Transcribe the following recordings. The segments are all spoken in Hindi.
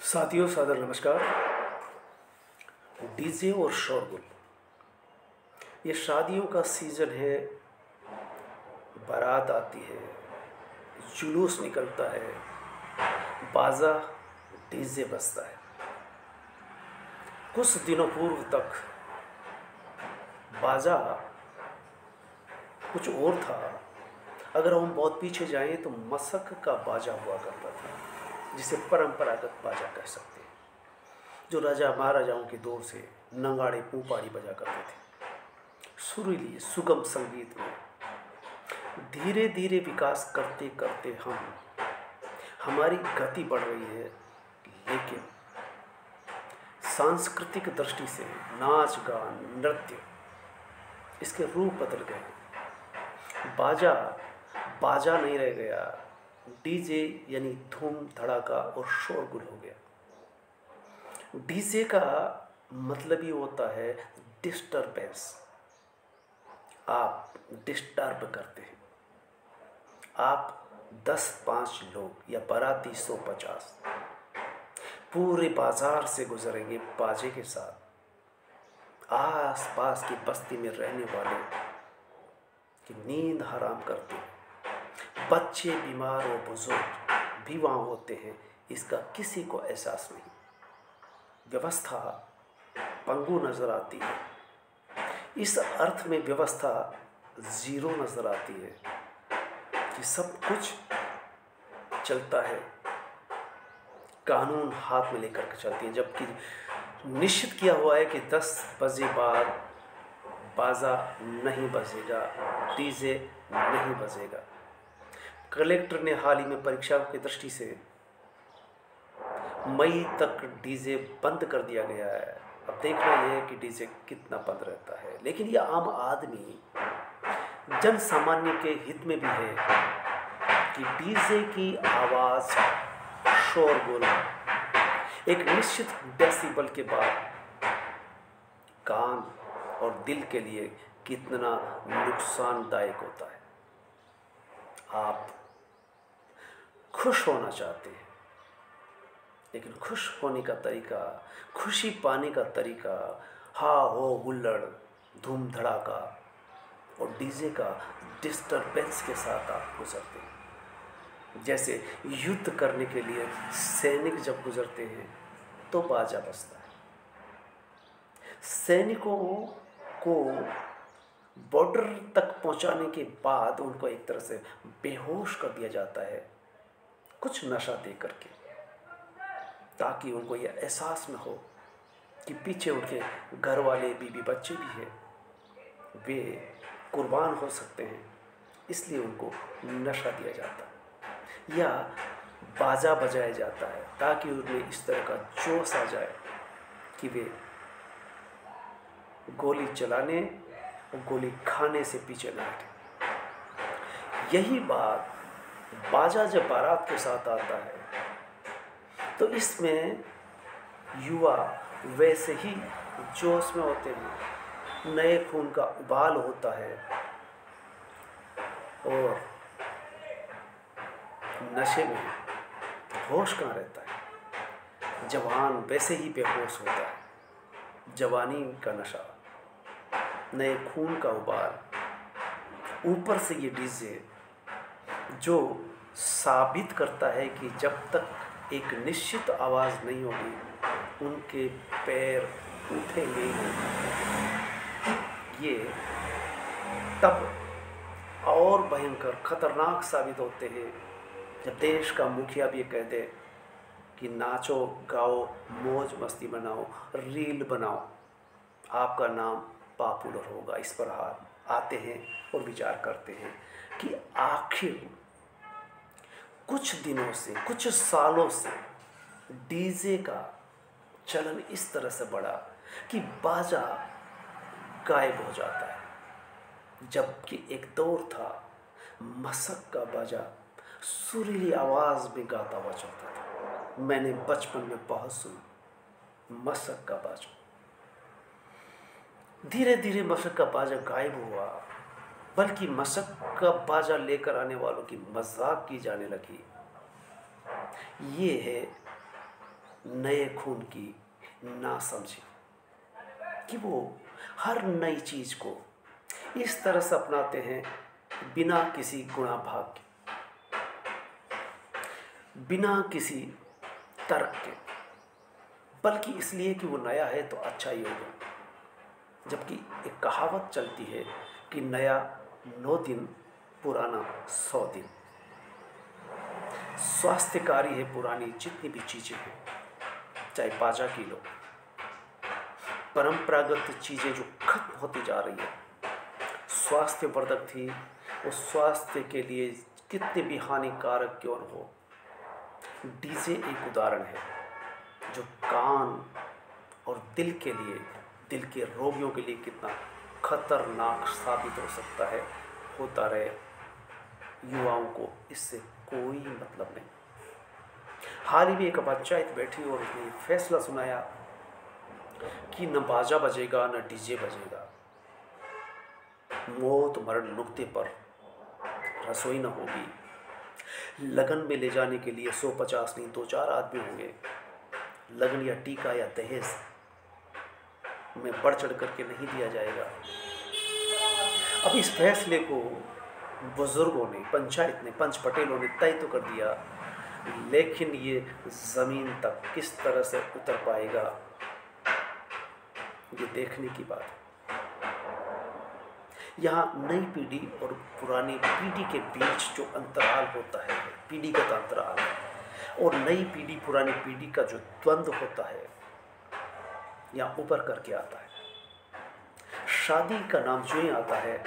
साथियों सादर नमस्कार। डीजे और शोरगुल, ये शादियों का सीज़न है। बारात आती है, जुलूस निकलता है, बाजा डीजे बजता है। कुछ दिनों पूर्व तक बाजा कुछ और था। अगर हम बहुत पीछे जाएं तो मसक का बाजा हुआ करता था, जिसे परंपरागत बाजा कह सकते हैं, जो राजा महाराजाओं के दौर से नगाड़े पुपाड़ी बजा करते थे। सुरीली सुगम संगीत में धीरे धीरे विकास करते करते हमारी गति बढ़ रही है, लेकिन सांस्कृतिक दृष्टि से नाच गान नृत्य इसके रूप बदल गए। बाजा बाजा नहीं रह गया, डीजे यानी धूम धड़ाका और शोरगुल हो गया। डीजे का मतलब ही होता है डिस्टरबेंस। आप डिस्टर्ब करते हैं। आप 10-5 लोग या बाराती 150 पूरे बाजार से गुजरेंगे बाजे के साथ। आस पास की बस्ती में रहने वाले की नींद हराम करते हैं। बच्चे, बीमार और बुजुर्ग भी वहाँ होते हैं, इसका किसी को एहसास नहीं। व्यवस्था पंगु नजर आती है। इस अर्थ में व्यवस्था जीरो नजर आती है कि सब कुछ चलता है, कानून हाथ में लेकर के चलती है, जबकि निश्चित किया हुआ है कि 10 बजे बाद बाजा नहीं बजेगा, डीजे नहीं बजेगा। कलेक्टर ने हाल ही में परीक्षा की दृष्टि से मई तक डीजे बंद कर दिया गया है। अब देखना यह है कि डीजे कितना बंद रहता है, लेकिन यह आम आदमी जन सामान्य के हित में भी है कि डीजे की आवाज़, शोरगुल एक निश्चित डेसिबल के बाद कान और दिल के लिए कितना नुकसानदायक होता है। आप खुश होना चाहते हैं, लेकिन खुश होने का तरीका, खुशी पाने का तरीका हा हो हुल्लड़, धूम धड़ाका और डीजे का डिस्टरबेंस के साथ आप गुजरते हैं। जैसे युद्ध करने के लिए सैनिक जब गुजरते हैं तो बाजा बजता है। सैनिकों को बॉर्डर तक पहुंचाने के बाद उनको एक तरह से बेहोश कर दिया जाता है, कुछ नशा दे करके, ताकि उनको यह एहसास न हो कि पीछे उनके घर वाले, बीवी बच्चे भी हैं, वे कुर्बान हो सकते हैं। इसलिए उनको नशा दिया जाता है या बाजा बजाया जाता है, ताकि उनमें इस तरह का जोश आ जाए कि वे गोली चलाने और गोली खाने से पीछे न हटें। यही बात बाजा जब बारात के साथ आता है तो इसमें युवा वैसे ही जोश में होते हैं, नए खून का उबाल होता है और नशे में होश कहाँ रहता है। जवान वैसे ही बेहोश होता है। जवानी का नशा, नए खून का उबाल, ऊपर से ये डीजे जो साबित करता है कि जब तक एक निश्चित आवाज़ नहीं होगी उनके पैर उठेंगे ही नहीं। ये तब और भयंकर खतरनाक साबित होते हैं जब देश का मुखिया भी कह दे कि नाचो गाओ, मौज मस्ती बनाओ, रील बनाओ, आपका नाम पॉपुलर होगा। इस पर हाथ आते हैं और विचार करते हैं कि आखिर कुछ दिनों से, कुछ सालों से डीजे का चलन इस तरह से बढ़ा कि बाजा गायब हो जाता है, जबकि एक दौर था मसक का बाजा सुरीली आवाज़ में गाता हुआ चलता था। मैंने बचपन में बहुत सुना मसक का बाजा। धीरे धीरे मसक का बाजा गायब हुआ, बल्कि मसक का बाजा लेकर आने वालों की मजाक की जाने लगी। ये है नए खून की ना समझी कि वो हर नई चीज को इस तरह से अपनाते हैं बिना किसी गुणा भाग के, बिना किसी तर्क के, बल्कि इसलिए कि वो नया है तो अच्छा ही होगा। जबकि एक कहावत चलती है कि नया 9 दिन, पुराना 100 दिन। स्वास्थ्यकारी है पुरानी जितनी भी चीजें हैं, चाहे बाजा की लो, परंपरागत चीजें जो खत्म होती जा रही है, स्वास्थ्यवर्धक थी, वो स्वास्थ्य के लिए कितने भी हानिकारक क्यों न हो। डीजे एक उदाहरण है जो कान और दिल के लिए, दिल के रोगियों के लिए कितना खतरनाक साबित हो सकता है। होता रहे, युवाओं को इससे कोई मतलब नहीं। हाल ही में एक पंचायत बैठी और उसने फैसला सुनाया कि न बाजा बजेगा न डीजे बजेगा, मौत मरण नुक्ते पर, रसोई न होगी, लगन में ले जाने के लिए 150 नहीं 2-4 आदमी होंगे, लगन या टीका या दहेज में बढ़ चढ़ करके नहीं दिया जाएगा। अब इस फैसले को बुजुर्गों ने, पंचायत ने, पंच पटेलों ने तय तो कर दिया, लेकिन ये जमीन तक किस तरह से उतर पाएगा, ये देखने की बात है। यहाँ नई पीढ़ी और पुरानी पीढ़ी के बीच जो अंतराल होता है, पीढ़ीगत अंतराल, और नई पीढ़ी पुरानी पीढ़ी का जो द्वंद्व होता है, यहाँ ऊपर करके आता है। शादी का नाम जो ही आता है,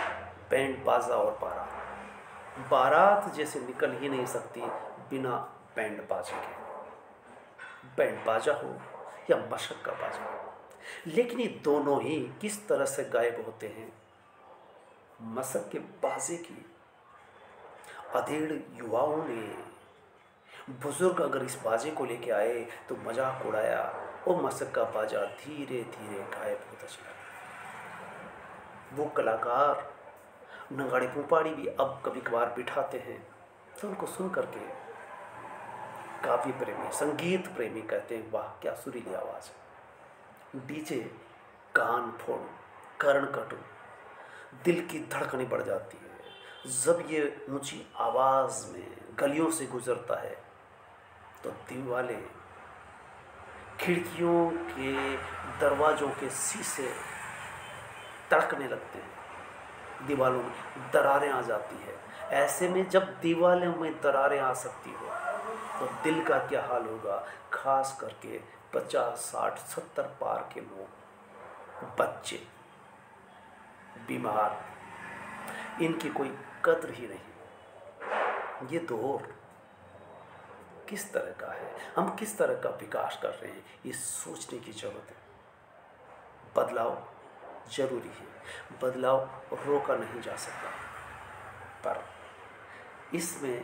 बैंड बाजा और बारात। बारात जैसे निकल ही नहीं सकती बिना बैंड बाजे के, बैंड बाजा हो या मशक का बाजा हो। लेकिन ये दोनों ही किस तरह से गायब होते हैं। मशक के बाजे की अधेड़ युवाओं ने, बुजुर्ग अगर इस बाजे को लेके आए तो मजाक उड़ाया, और मशक का बाजा धीरे धीरे गायब होता चला। वो कलाकार नगाड़े पुपाड़ी भी अब कभी कभार बिठाते हैं, तो उनको सुन करके काव्य प्रेमी, संगीत प्रेमी कहते हैं वाह क्या सुरीली आवाज़ है। डीजे कान फोड़, कर्ण कटु, दिल की धड़कनें बढ़ जाती है। जब ये ऊंची आवाज़ में गलियों से गुजरता है तो दीवाले, खिड़कियों के दरवाज़ों के शीशे तड़कने लगते हैं, दीवालों में दरारें आ जाती है। ऐसे में जब दीवालों में दरारें आ सकती हो तो दिल का क्या हाल होगा। खास करके 50, 60, 70 पार के लोग, बच्चे, बीमार, इनकी कोई कद्र ही नहीं। ये दौर किस तरह का है, हम किस तरह का विकास कर रहे हैं, ये सोचने की जरूरत है। बदलाव जरूरी है, बदलाव रोका नहीं जा सकता, पर इसमें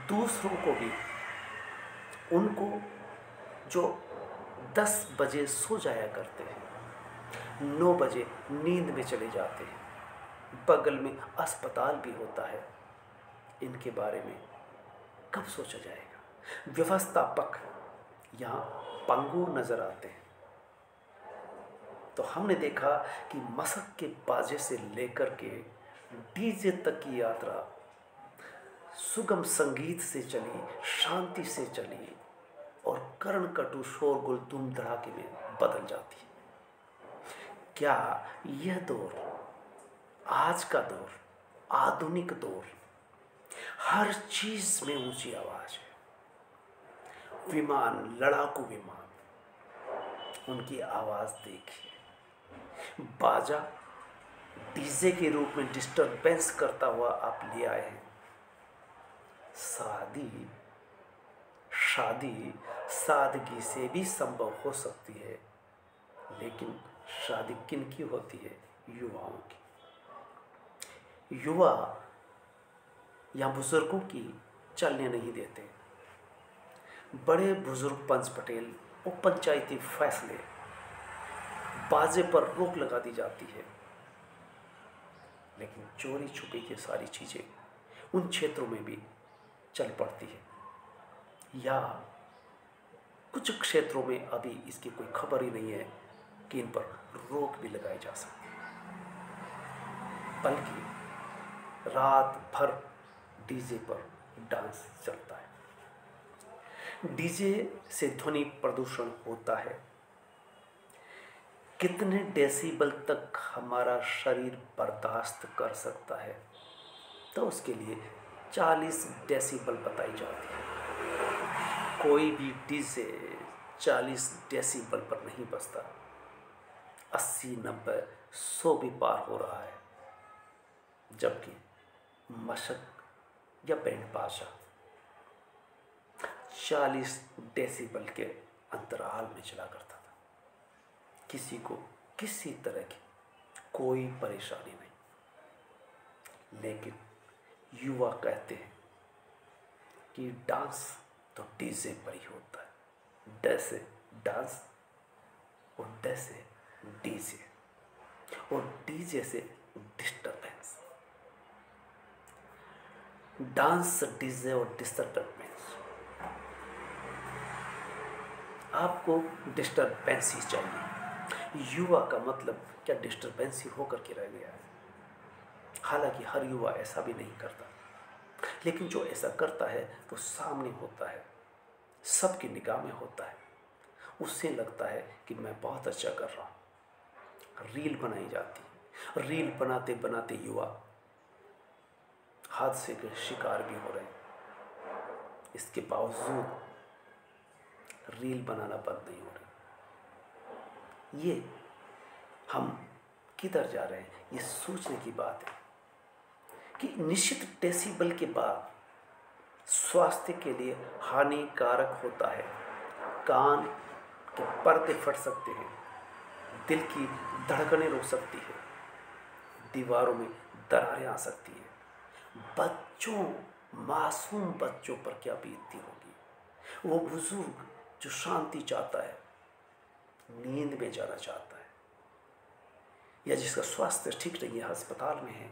दूसरों को भी, उनको जो 10 बजे सो जाया करते हैं, 9 बजे नींद में चले जाते हैं, बगल में अस्पताल भी होता है, इनके बारे में कब सोचा जाएगा। व्यवस्थापक यहाँ पंगु नजर आते हैं। तो हमने देखा कि मशक के बाजे से लेकर के डीजे तक की यात्रा सुगम संगीत से चली, शांति से चली, और कर्ण कटु शोरगुल धूम धड़ाके में बदल जाती है। क्या यह दौर, आज का दौर, आधुनिक दौर, हर चीज में ऊंची आवाज है। विमान, लड़ाकू विमान, उनकी आवाज देखिए। बाजा डीजे के रूप में डिस्टरबेंस करता हुआ आप ले आए हैं। शादी सादगी से भी संभव हो सकती है, लेकिन शादी किन की होती है? युवाओं की। युवा या बुजुर्गों की चलने नहीं देते। बड़े बुजुर्ग पंच पटेल और पंचायती फैसले, बाजे पर रोक लगा दी जाती है, लेकिन चोरी छुपी की सारी चीजें उन क्षेत्रों में भी चल पड़ती है। या कुछ क्षेत्रों में अभी इसकी कोई खबर ही नहीं है कि इन पर रोक भी लगाई जा सकती है, बल्कि रात भर डीजे पर डांस चलता है। डीजे से ध्वनि प्रदूषण होता है। कितने डेसिबल तक हमारा शरीर बर्दाश्त कर सकता है, तो उसके लिए 40 डेसिबल बताई जाती है। कोई भी डीजे 40 डेसिबल पर नहीं बजता, 80, 90, 100 भी पार हो रहा है, जबकि मशक या बैंड बाजा 40 डेसिबल के अंतराल में चला करता था। किसी को किसी तरह की कोई परेशानी नहीं। लेकिन युवा कहते हैं कि डांस तो डीजे पर ही होता है, डैसे डांस और डैसे डीजे, और डीजे से डिस्टरबेंस। डांस, डीजे और डिस्टरबेंस, आपको डिस्टरबेंस ही चाहिए। युवा का मतलब क्या डिस्टरबेंस ही होकर के रह गया है? हालांकि हर युवा ऐसा भी नहीं करता, लेकिन जो ऐसा करता है वो सामने होता है, सबकी निगाह में होता है, उससे लगता है कि मैं बहुत अच्छा कर रहा हूँ। रील बनाई जाती है, रील बनाते बनाते युवा हादसे के शिकार भी हो रहे हैं। इसके बावजूद रील बनाना बंद नहीं हो रही। ये हम किधर जा रहे हैं, ये सोचने की बात है कि निश्चित डेसिबल के बाद स्वास्थ्य के लिए हानिकारक होता है। कान के पर्दे फट सकते हैं, दिल की धड़कनें रुक सकती है, दीवारों में दरारें आ सकती हैं। बच्चों, मासूम बच्चों पर क्या बीतती होगी। वो बुजुर्ग जो शांति चाहता है, नींद में जाना चाहता है, या जिसका स्वास्थ्य ठीक नहीं है, अस्पताल में है,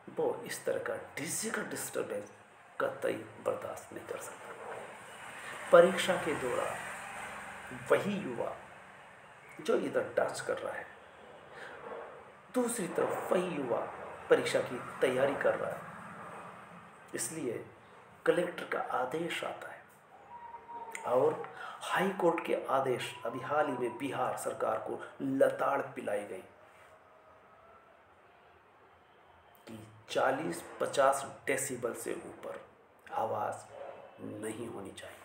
वो इस तरह का डीजे का डिस्टर्बेंस कतई बर्दाश्त नहीं कर सकता। परीक्षा के दौरान वही युवा जो इधर डांस कर रहा है, दूसरी तरफ वही युवा परीक्षा की तैयारी कर रहा है। इसलिए कलेक्टर का आदेश आता है और हाई कोर्ट के आदेश, अभी हाल ही में बिहार सरकार को लताड़ पिलाई गई कि 40-50 डेसिबल से ऊपर आवाज़ नहीं होनी चाहिए।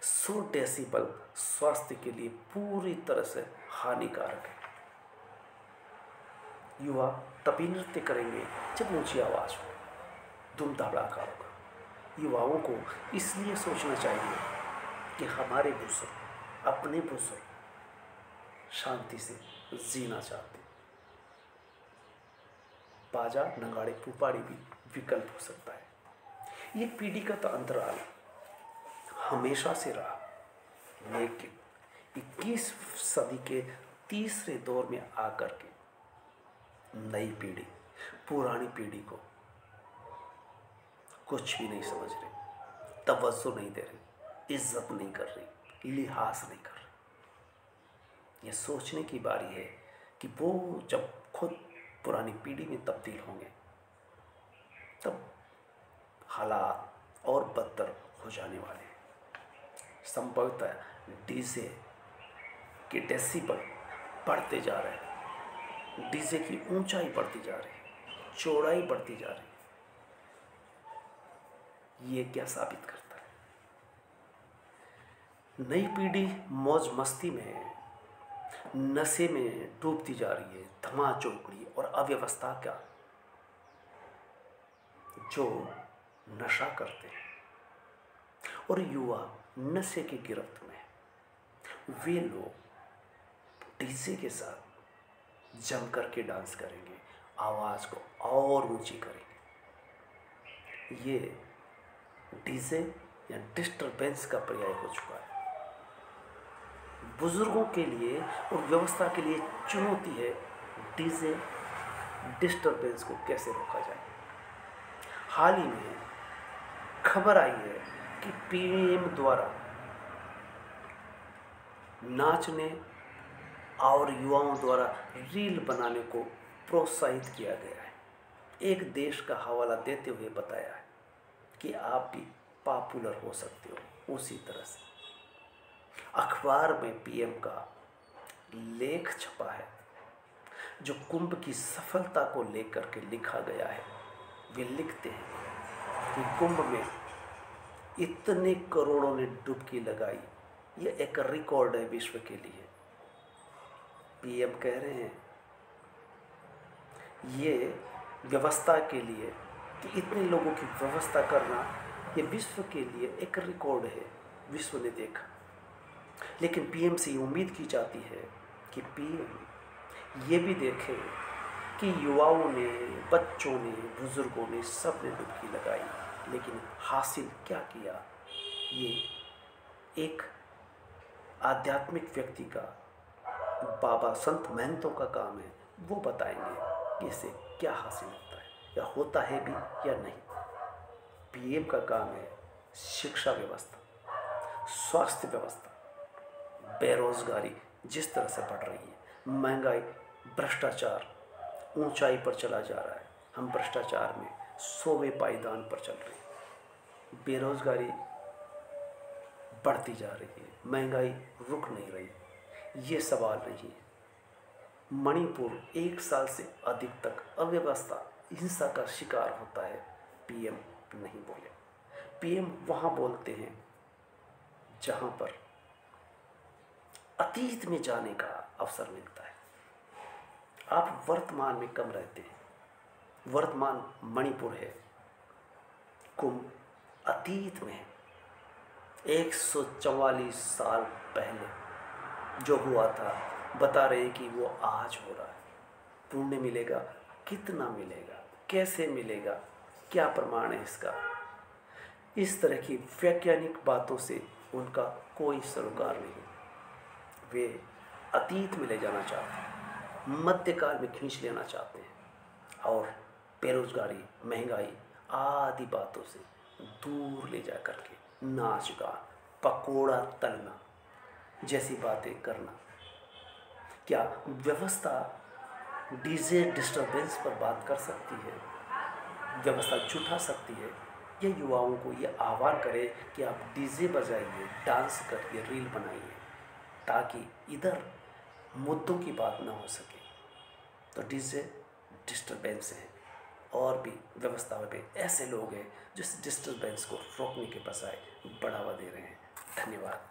100 डेसिबल स्वास्थ्य के लिए पूरी तरह से हानिकारक है। युवा तभी नृत्य करेंगे जब ऊंची आवाज़ हो, धूम धड़ाका होगा। युवाओं को इसलिए सोचना चाहिए कि हमारे बुजुर्ग, अपने बुजुर्ग शांति से जीना चाहते। बाजा, नगाड़े, पुपाड़ी भी विकल्प हो सकता है। ये पीढ़ी का तो अंतराल हमेशा से रहा, लेकिन 21 सदी के तीसरे दौर में आकर के नई पीढ़ी पुरानी पीढ़ी को कुछ भी नहीं समझ रही, तवज्जो नहीं दे रही, इज्जत नहीं कर रही, लिहाज नहीं कर रही। ये सोचने की बारी है कि वो जब खुद पुरानी पीढ़ी में तब्दील होंगे तब हालात और बदतर हो जाने वाले हैं। संभवतः डीजे के डेसिबल बढ़ते जा रहे हैं, डीजे की ऊंचाई बढ़ती जा रही है, चौड़ाई बढ़ती जा रही है। ये क्या साबित करता है? नई पीढ़ी मौज मस्ती में, नशे में डूबती जा रही है। धमाचौकड़ी और अव्यवस्था का जो नशा करते हैं और युवा नशे की गिरफ्त में, वे लोग डीजे के साथ जम करके डांस करेंगे, आवाज़ को और ऊंची करेंगे। ये डीजे या डिस्टरबेंस का पर्याय हो चुका है। बुजुर्गों के लिए और व्यवस्था के लिए चुनौती है डीजे डिस्टरबेंस को कैसे रोका जाए। हाल ही में खबर आई है कि पीएम द्वारा नाचने और युवाओं द्वारा रील बनाने को प्रोत्साहित किया गया है। एक देश का हवाला देते हुए बताया है कि आप भी पॉपुलर हो सकते हो। उसी तरह से अखबार में पीएम का लेख छपा है जो कुंभ की सफलता को लेकर के लिखा गया है। वे लिखते हैं कि कुंभ में इतने करोड़ों ने डुबकी लगाई, ये एक रिकॉर्ड है विश्व के लिए। पीएम कह रहे हैं ये व्यवस्था के लिए कि इतने लोगों की व्यवस्था करना ये विश्व के लिए एक रिकॉर्ड है, विश्व ने देखा। लेकिन पीएम से उम्मीद की जाती है कि पीएम ये भी देखे कि युवाओं ने, बच्चों ने, बुजुर्गों ने, सब ने डुबकी लगाई, लेकिन हासिल क्या किया। ये एक आध्यात्मिक व्यक्ति का, बाबा संत महंतों का काम है, वो बताएंगे कि इससे क्या हासिल होता है या होता है भी या नहीं। पीएम का काम है शिक्षा व्यवस्था, स्वास्थ्य व्यवस्था, बेरोजगारी जिस तरह से बढ़ रही है, महंगाई, भ्रष्टाचार ऊंचाई पर चला जा रहा है, हम भ्रष्टाचार में 100वें पायदान पर चल रहे हैं, बेरोजगारी बढ़ती जा रही है, महंगाई रुक नहीं रही। ये सवाल नहीं है। मणिपुर 1 साल से अधिक तक अव्यवस्था, हिंसा का शिकार होता है, पीएम नहीं बोले। पीएम वहाँ बोलते हैं जहाँ पर अतीत में जाने का अवसर मिलता है। आप वर्तमान में कम रहते हैं। वर्तमान मणिपुर है, कुंभ अतीत में है। 144 साल पहले जो हुआ था, बता रहे हैं कि वो आज हो रहा है। पुण्य मिलेगा, कितना मिलेगा, कैसे मिलेगा, क्या प्रमाण है इसका। इस तरह की वैज्ञानिक बातों से उनका कोई सरोकार नहीं। वे अतीत में ले जाना चाहते हैं, मध्यकाल में खींच लेना चाहते हैं और बेरोजगारी, महंगाई आदि बातों से दूर ले जा करके नाच गान, पकोड़ा तलना जैसी बातें करना। क्या व्यवस्था डीजे डिस्टर्बेंस पर बात कर सकती है, व्यवस्था जुटा सकती है? या युवाओं को ये आह्वान करे कि आप डीजे बजाइए, डांस करिए, रील बनाइए, ताकि इधर मुद्दों की बात ना हो सके। तो डीजे डिस्टर्बेंस है, और भी व्यवस्था में ऐसे लोग हैं जो इस डिस्टर्बेंस को रोकने के बजाय बढ़ावा दे रहे हैं। धन्यवाद।